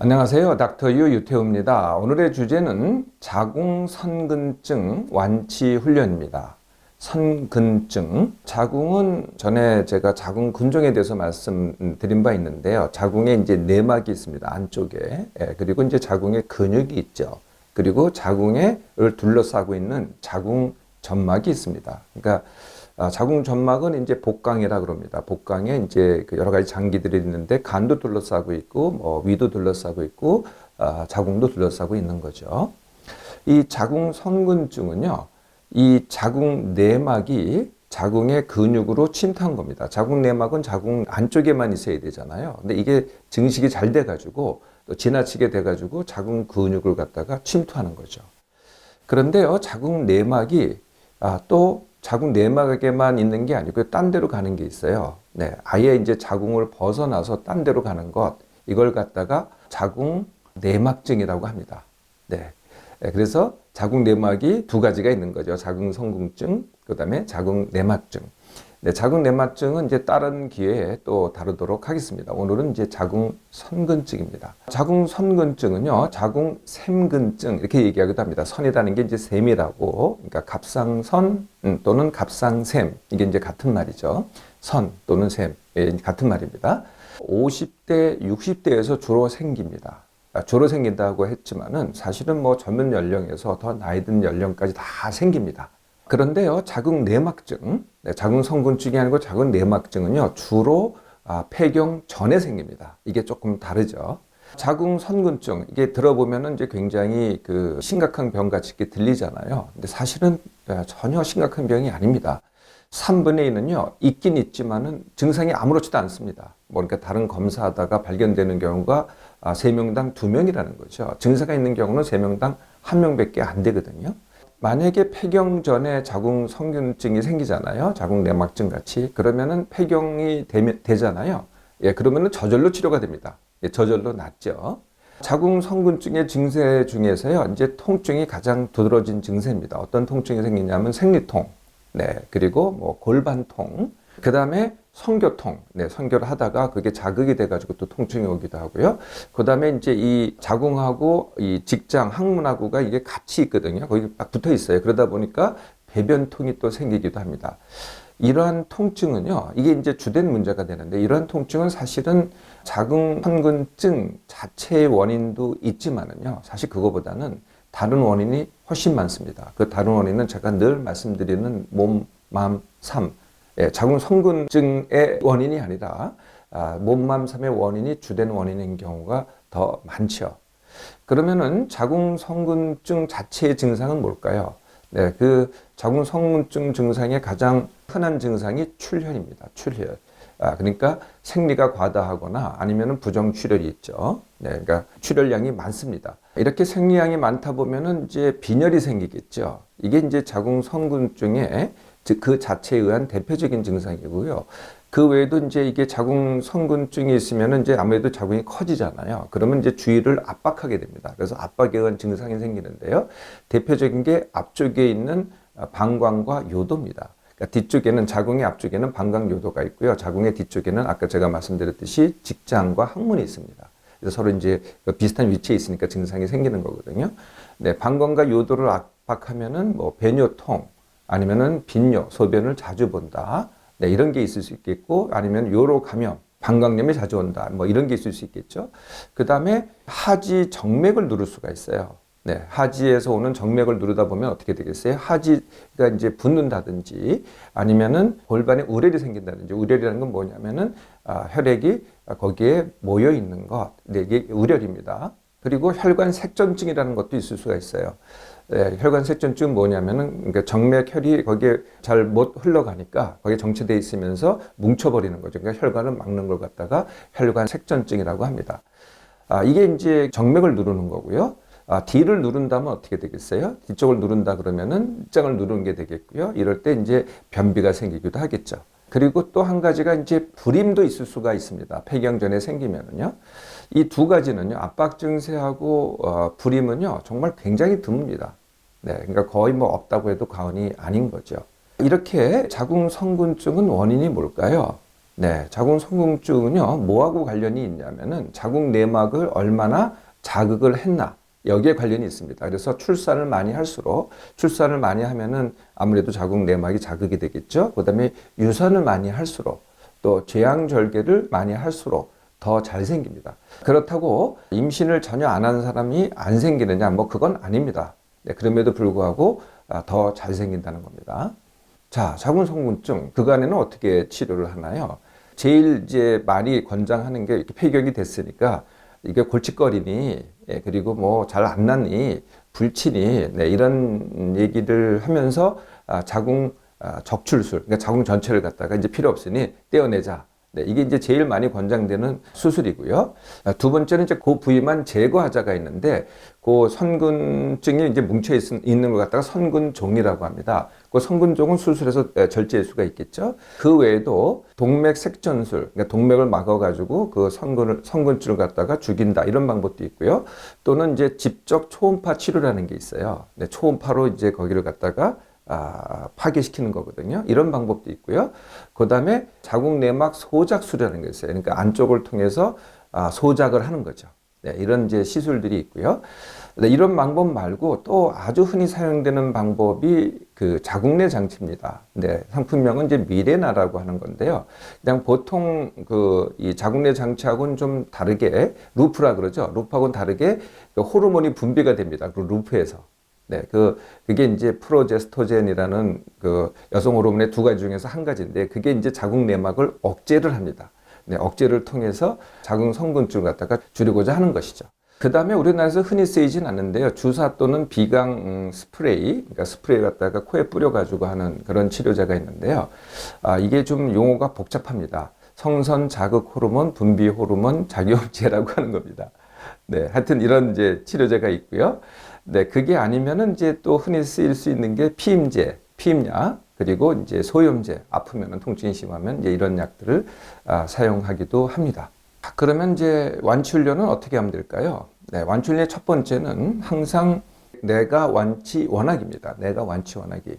안녕하세요. 닥터 유 유태우입니다. 오늘의 주제는 자궁선근증 완치 훈련입니다. 선근증. 자궁은 전에 제가 자궁 근종에 대해서 말씀드린 바 있는데요. 자궁에 이제 내막이 있습니다. 안쪽에. 그리고 이제 자궁에 근육이 있죠. 그리고 자궁을 둘러싸고 있는 자궁 점막이 있습니다. 그러니까 자궁 점막은 이제 복강이라 그럽니다. 복강에 이제 여러 가지 장기들이 있는데 간도 둘러싸고 있고, 위도 둘러싸고 있고, 자궁도 둘러싸고 있는 거죠. 이 자궁 선근증은요, 이 자궁 내막이 자궁의 근육으로 침투한 겁니다. 자궁 내막은 자궁 안쪽에만 있어야 되잖아요. 근데 이게 증식이 잘 돼가지고 또 지나치게 돼가지고 자궁 근육을 갖다가 침투하는 거죠. 그런데요, 자궁 내막이 또 자궁 내막에만 있는 게 아니고 딴 데로 가는 게 있어요. 네, 아예 이제 자궁을 벗어나서 딴 데로 가는 것, 이걸 갖다가 자궁 내막증이라고 합니다. 네, 그래서 자궁 내막이 두 가지가 있는 거죠. 자궁 선근증, 그다음에 자궁 내막증. 네, 자궁 내막증은 이제 다른 기회에 또 다루도록 하겠습니다. 오늘은 이제 자궁 선근증입니다. 자궁 선근증은요, 자궁 샘근증 이렇게 얘기하기도 합니다. 선이라는 게 이제 샘이라고, 그러니까 갑상선 또는 갑상샘, 이게 이제 같은 말이죠. 선 또는 샘, 같은 말입니다. 50대, 60대에서 주로 생깁니다. 주로 생긴다고 했지만은 사실은 뭐 젊은 연령에서 더 나이 든 연령까지 다 생깁니다. 그런데요, 자궁 내막증, 자궁 선근증이 아니고 자궁 내막증은요, 주로 폐경 전에 생깁니다. 이게 조금 다르죠. 자궁 선근증, 이게 들어보면은 이제 굉장히 심각한 병같이 이렇게 들리잖아요. 근데 사실은 전혀 심각한 병이 아닙니다. 3분의 2는요, 있긴 있지만은 증상이 아무렇지도 않습니다. 그러니까 다른 검사하다가 발견되는 경우가 3명당 2명이라는 거죠. 증세가 있는 경우는 3명당 1명밖에 안 되거든요. 만약에 폐경 전에 자궁 선근증이 생기잖아요. 자궁 내막증 같이. 그러면은 폐경이 되잖아요. 그러면은 저절로 치료가 됩니다. 저절로 낫죠. 자궁 선근증의 증세 중에서요, 이제 통증이 가장 두드러진 증세입니다. 어떤 통증이 생기냐면 생리통, 그리고 뭐 골반통, 그 다음에 성교통, 성교를 하다가 그게 자극이 돼가지고 또 통증이 오기도 하고요. 그 다음에 이제 이 자궁하고 이 직장, 항문하고가 이게 같이 있거든요. 거기 딱 붙어 있어요. 그러다 보니까 배변통이 또 생기기도 합니다. 이러한 통증은요, 이게 이제 주된 문제가 되는데, 이러한 통증은 사실은 자궁 선근증 자체의 원인도 있지만은요, 사실 그거보다는 다른 원인이 훨씬 많습니다. 그 다른 원인은 제가 늘 말씀드리는 몸, 맘, 삶, 자궁 선근증의 원인이 아니라 몸, 맘, 삶의 원인이 주된 원인인 경우가 더 많죠. 그러면은 자궁 선근증 자체의 증상은 뭘까요? 그 자궁 선근증 증상의 가장 흔한 증상이 출혈입니다. 출혈. 그러니까 생리가 과다하거나 아니면은 부정출혈이 있죠. 그러니까 출혈량이 많습니다. 이렇게 생리량이 많다 보면은 이제 빈혈이 생기겠죠. 이게 이제 자궁 선근증의 그 자체에 의한 대표적인 증상이고요. 그 외에도 이제 이게 자궁 선근증이 있으면 이제 아무래도 자궁이 커지잖아요. 그러면 이제 주위를 압박하게 됩니다. 그래서 압박에 의한 증상이 생기는데요. 대표적인 게 앞쪽에 있는 방광과 요도입니다. 그러니까 뒤쪽에는, 자궁의 앞쪽에는 방광 요도가 있고요. 자궁의 뒤쪽에는 아까 제가 말씀드렸듯이 직장과 항문이 있습니다. 그래서 서로 이제 비슷한 위치에 있으니까 증상이 생기는 거거든요. 방광과 요도를 압박하면은 뭐 배뇨통, 아니면은 빈뇨, 소변을 자주 본다. 이런 게 있을 수 있겠고, 아니면 요로 감염, 방광염이 자주 온다. 뭐 이런 게 있을 수 있겠죠. 그 다음에 하지 정맥을 누를 수가 있어요. 하지에서 오는 정맥을 누르다 보면 어떻게 되겠어요? 하지가 이제 붓는다든지, 아니면은 골반에 우열이 생긴다든지. 우열이라는 건 뭐냐면은 혈액이 거기에 모여 있는 것. 이게 우열입니다. 그리고 혈관 색전증이라는 것도 있을 수가 있어요. 혈관 색전증은 뭐냐면은, 그러니까 정맥혈이 거기에 잘 못 흘러가니까 거기에 정체되어 있으면서 뭉쳐버리는 거죠. 그러니까 혈관을 막는 걸 갖다가 혈관 색전증이라고 합니다. 이게 이제 정맥을 누르는 거고요. D를 누른다면 어떻게 되겠어요? 뒤쪽을 누른다 그러면은 입장을 누르는 게 되겠고요. 이럴 때 이제 변비가 생기기도 하겠죠. 그리고 또 한 가지가 이제 불임도 있을 수가 있습니다. 폐경 전에 생기면은요. 이 두 가지는요, 압박 증세하고 불임은요, 정말 굉장히 드뭅니다. 그러니까 거의 뭐 없다고 해도 과언이 아닌 거죠. 이렇게 자궁 선근증은 원인이 뭘까요? 네, 자궁성궁증은요, 뭐하고 관련이 있냐면은 자궁 내막을 얼마나 자극을 했나, 여기에 관련이 있습니다. 그래서 출산을 많이 할수록, 출산을 많이 하면은 아무래도 자궁 내막이 자극이 되겠죠. 그 다음에 유산을 많이 할수록, 또 제왕절개를 많이 할수록 더 잘 생깁니다. 그렇다고 임신을 전혀 안 한 사람이 안 생기느냐, 뭐 그건 아닙니다. 네, 그럼에도 불구하고 더 잘 생긴다는 겁니다. 자, 자궁성궁증, 그간에는 어떻게 치료를 하나요? 제일 이제 많이 권장하는 게 이렇게 폐경이 됐으니까 이게 골칫거리니, 예, 그리고 뭐 잘 안 나니, 불치니, 네, 이런 얘기를 하면서 자궁 적출술, 그러니까 자궁 전체를 갖다가 이제 필요 없으니 떼어내자. 네, 이게 이제 제일 많이 권장되는 수술이고요. 두 번째는 이제 그 부위만 제거하자가 있는데, 그 선근증이 이제 뭉쳐 있는 걸 갖다가 선근종이라고 합니다. 그 선근종은 수술해서 절제할 수가 있겠죠. 그 외에도 동맥 색전술, 그러니까 동맥을 막아가지고 그 선근증을 갖다가 죽인다, 이런 방법도 있고요. 또는 이제 직접 초음파 치료라는 게 있어요. 네, 초음파로 이제 거기를 갖다가 파괴시키는 거거든요. 이런 방법도 있고요. 그 다음에 자궁 내막 소작술이라는 게 있어요. 그러니까 안쪽을 통해서 소작을 하는 거죠. 네, 이런 이제 시술들이 있고요. 네, 이런 방법 말고 또 아주 흔히 사용되는 방법이 그 자궁내 장치입니다. 네, 상품명은 이제 미레나라고 하는 건데요. 그냥 보통 그 이 자궁내 장치하고는 좀 다르게 루프라 그러죠. 루프하고는 다르게 그 호르몬이 분비가 됩니다. 그 루프에서. 네, 그게 이제 프로제스토젠이라는 그 여성 호르몬의 두 가지 중에서 한 가지인데, 그게 이제 자궁 내막을 억제를 합니다. 네, 억제를 통해서 자궁 성근증을 갖다가 줄이고자 하는 것이죠. 그 다음에 우리나라에서 흔히 쓰이진 않는데요. 주사 또는 비강 스프레이, 그러니까 스프레이 갖다가 코에 뿌려가지고 하는 그런 치료제가 있는데요. 이게 좀 용어가 복잡합니다. 성선 자극 호르몬, 분비 호르몬 작용제라고 하는 겁니다. 네, 하여튼 이런 이제 치료제가 있고요. 네, 그게 아니면은 이제 또 흔히 쓰일 수 있는 게 피임제, 피임약, 그리고 이제 소염제, 아프면은 통증이 심하면 이제 이런 약들을 사용하기도 합니다. 그러면 이제 완치훈련은 어떻게 하면 될까요? 네, 완치훈련의 첫 번째는 항상 내가 완치 원하기입니다. 내가 완치 원하기.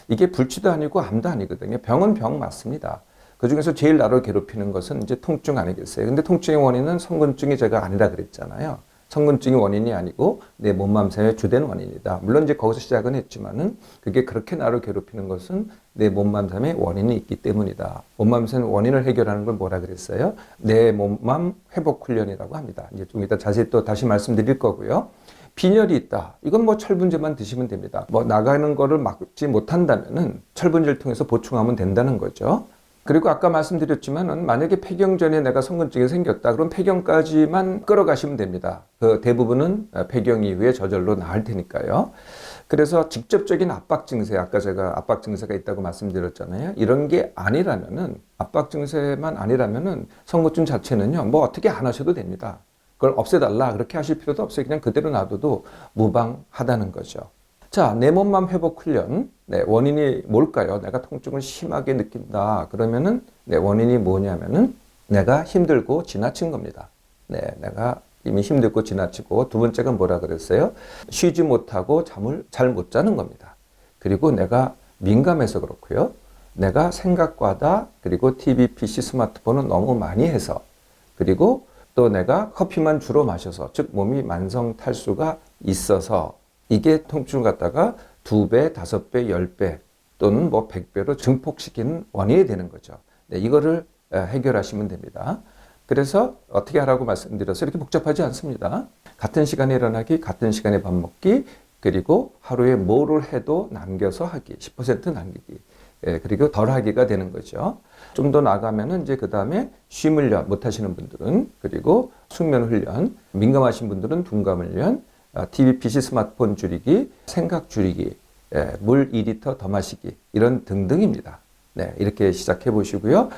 이게 불치도 아니고 암도 아니거든요. 병은 병 맞습니다. 그 중에서 제일 나를 괴롭히는 것은 이제 통증 아니겠어요? 근데 통증의 원인은 성근증이 제가 아니라 그랬잖아요. 성근증이 원인이 아니고 내 몸맘샘의 주된 원인이다. 물론 이제 거기서 시작은 했지만은 그게 그렇게 나를 괴롭히는 것은 내 몸맘샘의 원인이 있기 때문이다. 몸맘샘 원인을 해결하는 걸 뭐라 그랬어요? 내 몸맘 회복 훈련이라고 합니다. 이제 좀 이따 자세히 또 다시 말씀드릴 거고요. 빈혈이 있다. 이건 뭐 철분제만 드시면 됩니다. 뭐 나가는 거를 막지 못한다면은 철분제를 통해서 보충하면 된다는 거죠. 그리고 아까 말씀드렸지만은 만약에 폐경 전에 내가 성근증이 생겼다. 그럼 폐경까지만 끌어가시면 됩니다. 그 대부분은 폐경 이후에 저절로 나을 테니까요. 그래서 직접적인 압박 증세, 아까 제가 압박 증세가 있다고 말씀드렸잖아요. 이런 게 아니라면은, 압박 증세만 아니라면은 성근증 자체는요, 뭐 어떻게 안 하셔도 됩니다. 그걸 없애달라 그렇게 하실 필요도 없어요. 그냥 그대로 놔둬도 무방하다는 거죠. 자, 내 몸맘 회복 훈련. 네, 원인이 뭘까요? 내가 통증을 심하게 느낀다. 그러면은 네, 원인이 뭐냐면은 내가 힘들고 지나친 겁니다. 네, 내가 이미 힘들고 지나치고, 두 번째가 뭐라 그랬어요? 쉬지 못하고 잠을 잘 못 자는 겁니다. 그리고 내가 민감해서 그렇고요. 내가 생각과다, 그리고 TV, PC, 스마트폰을 너무 많이 해서, 그리고 또 내가 커피만 주로 마셔서, 즉 몸이 만성 탈수가 있어서 이게 통증을 갖다가 2배, 5배, 10배 또는 뭐 100배로 증폭시키는 원인이 되는 거죠. 네, 이거를 해결하시면 됩니다. 그래서 어떻게 하라고 말씀드려서 이렇게 복잡하지 않습니다. 같은 시간에 일어나기, 같은 시간에 밥 먹기, 그리고 하루에 뭐를 해도 남겨서 하기, 10% 남기기, 그리고 덜 하기가 되는 거죠. 좀 더 나가면은 이제 그 다음에 쉼 훈련 못 하시는 분들은, 그리고 숙면 훈련, 민감하신 분들은 둔감 훈련, TV, PC, 스마트폰 줄이기, 생각 줄이기, 물 2리터 더 마시기, 이런 등등입니다. 네, 이렇게 시작해 보시고요.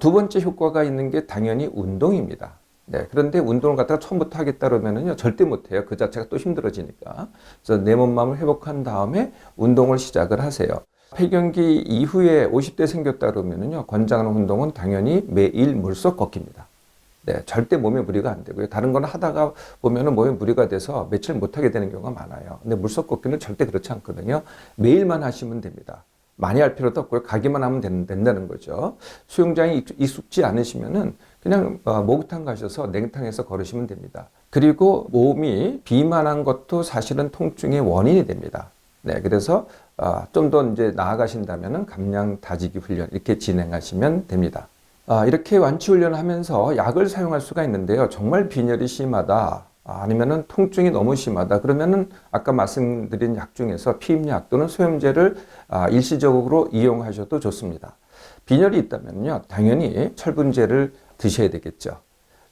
두 번째 효과가 있는 게 당연히 운동입니다. 네, 그런데 운동을 갖다가 처음부터 하겠다 그러면은요, 절대 못 해요. 그 자체가 또 힘들어지니까. 그래서 내 몸,마음을 회복한 다음에 운동을 시작을 하세요. 폐경기 이후에 50대 생겼다 그러면은요, 권장하는 운동은 당연히 매일 물속 걷기입니다. 네, 절대 몸에 무리가 안 되고요. 다른 건 하다가 보면은 몸에 무리가 돼서 며칠 못 하게 되는 경우가 많아요. 근데 물속 걷기는 절대 그렇지 않거든요. 매일만 하시면 됩니다. 많이 할 필요도 없고요. 가기만 하면 된다는 거죠. 수영장이 익숙지 않으시면은 그냥 목욕탕 가셔서 냉탕에서 걸으시면 됩니다. 그리고 몸이 비만한 것도 사실은 통증의 원인이 됩니다. 네, 그래서 좀 더 이제 나아가신다면은 감량 다지기 훈련 이렇게 진행하시면 됩니다. 이렇게 완치 훈련을 하면서 약을 사용할 수가 있는데요. 정말 빈혈이 심하다. 아니면은 통증이 너무 심하다. 그러면은 아까 말씀드린 약 중에서 피임약 또는 소염제를 일시적으로 이용하셔도 좋습니다. 빈혈이 있다면요, 당연히 철분제를 드셔야 되겠죠.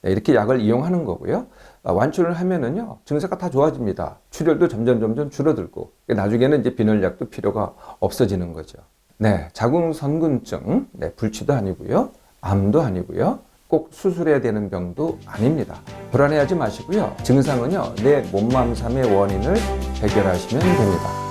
네, 이렇게 약을 이용하는 거고요. 완치를 하면은요, 증세가 다 좋아집니다. 출혈도 점점 줄어들고, 나중에는 이제 빈혈약도 필요가 없어지는 거죠. 네, 자궁선근증, 네, 불치도 아니고요, 암도 아니고요, 꼭 수술해야 되는 병도 아닙니다. 불안해하지 마시고요. 증상은요, 내 몸맘 삶의 원인을 해결하시면 됩니다.